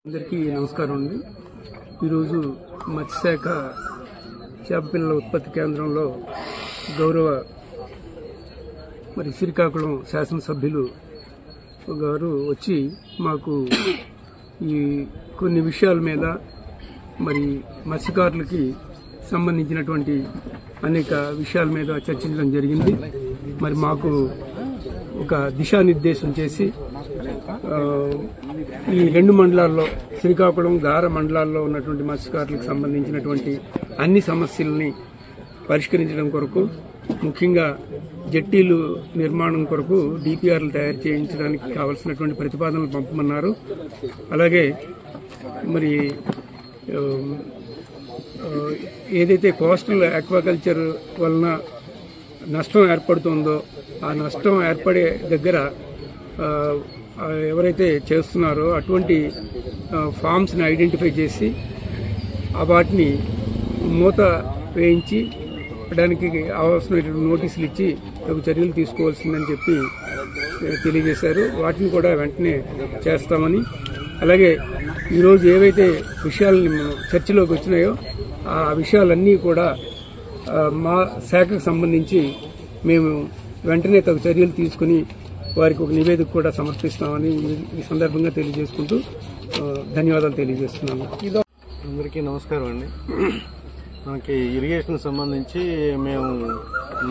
అందరికీ నమస్కారం అండి. ఈరోజు మత్స్యశాఖ చేపపిల్లల ఉత్పత్తి కేంద్రంలో గౌరవ శ్రీకాకుళం శాసనసభ్యులు గారు వచ్చి మాకు ఈ కొన్ని విషయాల మీద మత్స్యకారులకి సంబంధించినటువంటి అనేక విషయాల మీద చర్చించడం జరిగింది. మాకు ఒక దిశానిర్దేశం చేసి ఈ రెండు మండలాల్లో శ్రీకాకుళం గార మండలాల్లో ఉన్నటువంటి మత్స్యకారులకు సంబంధించినటువంటి అన్ని సమస్యల్ని పరిష్కరించడం కొరకు, ముఖ్యంగా జట్టీలు నిర్మాణం కొరకు డిపిఆర్లు తయారు చేయించడానికి కావలసినటువంటి ప్రతిపాదనలు పంపమన్నారు. అలాగే ఏదైతే కోస్టల్ ఆక్వాకల్చర్ వలన నష్టం ఏర్పడుతుందో ఆ నష్టం ఏర్పడే దగ్గర ఎవరైతే చేస్తున్నారో అటువంటి ఫామ్స్ని ఐడెంటిఫై చేసి వాటిని మూత వేయించి దానికి అవసరమైనటువంటి నోటీసులు ఇచ్చి తగు చర్యలు తీసుకోవాల్సిందని చెప్పి తెలియజేశారు. వాటిని కూడా వెంటనే చేస్తామని, అలాగే ఈరోజు ఏవైతే విషయాలని చర్చలోకి వచ్చినాయో ఆ విషయాలన్నీ కూడా మా శాఖకు సంబంధించి మేము వెంటనే తగు చర్యలు తీసుకుని వారికి ఒక నివేదిక కూడా సమర్పిస్తామని ఈ సందర్భంగా తెలియజేసుకుంటూ ధన్యవాదాలు తెలియజేస్తున్నాను. అందరికీ నమస్కారం అండి. మనకి ఇరిగేషన్ సంబంధించి మేము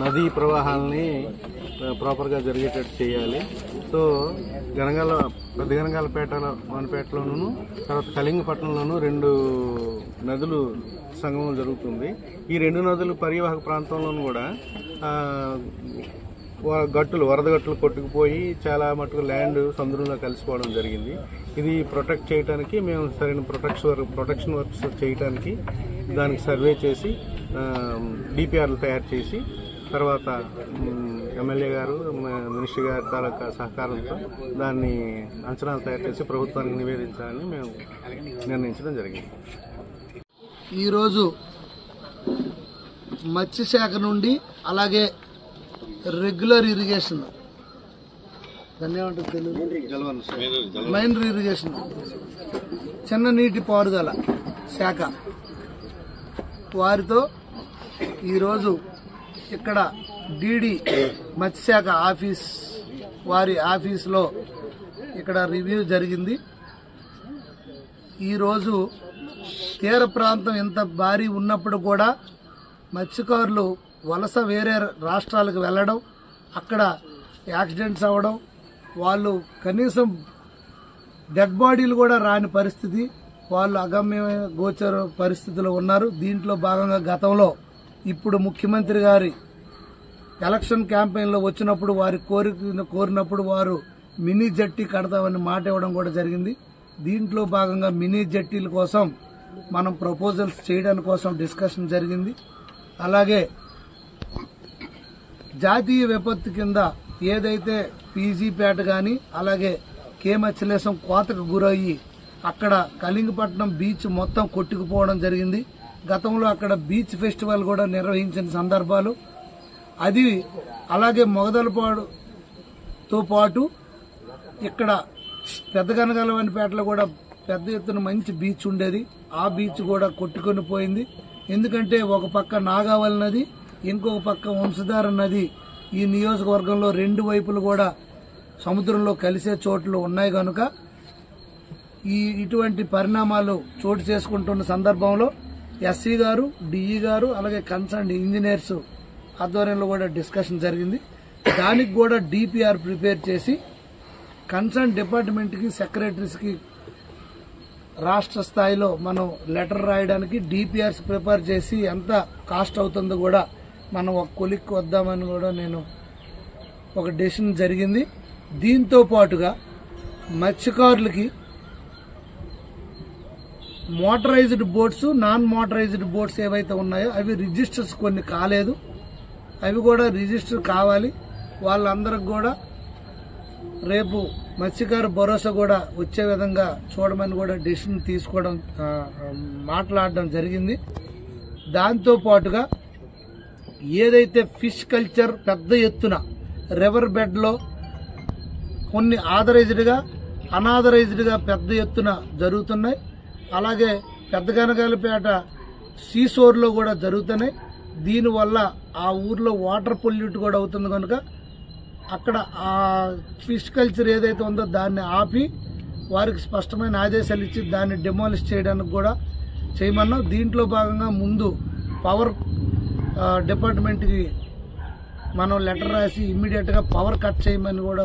నదీ ప్రవాహాలని ప్రాపర్గా జరిగేటట్టు చేయాలి. సో పెద్ద గనగాలపేట వనపేటలోనూ తర్వాత కళింగపట్నంలోనూ రెండు నదులు సంగమం జరుగుతుంది. ఈ రెండు నదులు పరివాహక ప్రాంతంలోనూ కూడా వరద గట్టులు కొట్టుకుపోయి చాలా మటుకు ల్యాండ్ సముద్రంలో కలిసిపోవడం జరిగింది. ఇది ప్రొటెక్ట్ చేయడానికి మేము సరైన ప్రొటెక్షన్ వర్క్స్ చేయడానికి దానికి సర్వే చేసి డిపిఆర్లు తయారు చేసి తర్వాత ఎమ్మెల్యే గారు మినిస్టర్ గారి తాలూకా సహకారంతో దాన్ని అంచనాలు తయారు చేసి ప్రభుత్వానికి నివేదించాలని మేము నిర్ణయించడం జరిగింది. ఈరోజు మత్స్యశాఖ నుండి అలాగే రెగ్యులర్ ఇరిగేషన్ మైనర్ ఇరిగేషన్ చిన్న నీటి పారుదల శాఖ వారితో ఈరోజు ఇక్కడ డిడి మత్స్యశాఖ వారి ఆఫీసులో ఇక్కడ రివ్యూ జరిగింది. ఈరోజు తీర ప్రాంతం ఇంత భారీ ఉన్నప్పుడు కూడా మత్స్యకారులు వలస వేరే రాష్ట్రాలకు వెళ్లడం, అక్కడ యాక్సిడెంట్స్ అవ్వడం, వాళ్ళు కనీసం డెడ్ బాడీలు కూడా రాని పరిస్థితి, వాళ్ళు అగమ్య గోచర పరిస్థితిలో ఉన్నారు. దీంట్లో భాగంగా గతంలో ఇప్పుడు ముఖ్యమంత్రి గారి ఎలక్షన్ క్యాంపెయిన్లో వచ్చినప్పుడు వారి కోరినప్పుడు వారు మినీ జట్టి కడతామని మాట ఇవ్వడం కూడా జరిగింది. దీంట్లో భాగంగా మినీ జట్టీల కోసం మనం ప్రపోజల్స్ చేయడానికి కోసం డిస్కషన్ జరిగింది. అలాగే జాతీయ విపత్తు కింద ఏదైతే పీజీపేట గాని అలాగే కేమచ్చలేశం కోతకు గురయ్యి అక్కడ కళింగపట్నం బీచ్ మొత్తం కొట్టుకుపోవడం జరిగింది. గతంలో అక్కడ బీచ్ ఫెస్టివల్ కూడా నిర్వహించిన సందర్భాలు అది. అలాగే మొగదలపాడుతో పాటు ఇక్కడ పెద్దగనగలవనిపేటలో కూడా పెద్ద ఎత్తున మంచి బీచ్ ఉండేది. ఆ బీచ్ కూడా కొట్టుకొని పోయింది. ఎందుకంటే ఒక పక్క నాగావళి నది, ఇంకొక పక్క వంశధార నది ఈ నియోజకవర్గంలో రెండు వైపులు కూడా సముద్రంలో కలిసే చోట్లు ఉన్నాయి కనుక ఇటువంటి పరిణామాలు చోటు చేసుకుంటున్న సందర్భంలో ఎస్సీ గారు, డిఈ గారు అలాగే కన్సర్న్ ఇంజనీర్స్ ఆధ్వర్యంలో కూడా డిస్కషన్ జరిగింది. దానికి కూడా డిపిఆర్ ప్రిపేర్ చేసి కన్సర్న్ డిపార్ట్మెంట్ కి సెక్రటరీస్ కి రాష్ట్ర స్థాయిలో మనం లెటర్ రాయడానికి డిపిఆర్స్ ప్రిపేర్ చేసి ఎంత కాస్ట్ అవుతుందో కూడా మనం ఒక కొలిక్కి వద్దామని కూడా నేను ఒక డెసిషన్ జరిగింది. దీంతో పాటుగా మత్స్యకారులకి motorised boats, non motorised boats ఏవైతే ఉన్నాయో అవి రిజిస్టర్స్ కొన్ని కాలేదు, అవి కూడా రిజిస్టర్ కావాలి. వాళ్ళందరికి కూడా రేపు మత్స్యకార భరోసా కూడా వచ్చే విధంగా చూడమని కూడా డెసిషన్ తీసుకోవడం మాట్లాడడం జరిగింది. దాంతో పాటుగా ఏదైతే ఫిష్ కల్చర్ పెద్ద ఎత్తున రివర్ బెడ్ లో కొన్ని ఆథరైజ్డ్ గా అనాథరైజ్డ్గా పెద్ద ఎత్తున జరుగుతున్నాయి. అలాగే పెద్దగనగాలపేట సీసోర్లో కూడా జరుగుతున్నాయి. దీనివల్ల ఆ ఊర్లో వాటర్ పొల్యూట్ కూడా అవుతుంది కనుక అక్కడ ఆ ఫిష్ కల్చర్ ఏదైతే ఉందో దాన్ని ఆపి వారికి స్పష్టమైన ఆదేశాలు ఇచ్చి దాన్ని డెమాలిష్ చేయడానికి కూడా చేయమన్నాం. దీంట్లో భాగంగా ముందు పవర్ డిపార్ట్మెంట్కి మనం లెటర్ రాసి ఇమ్మీడియట్గా పవర్ కట్ చేయమని కూడా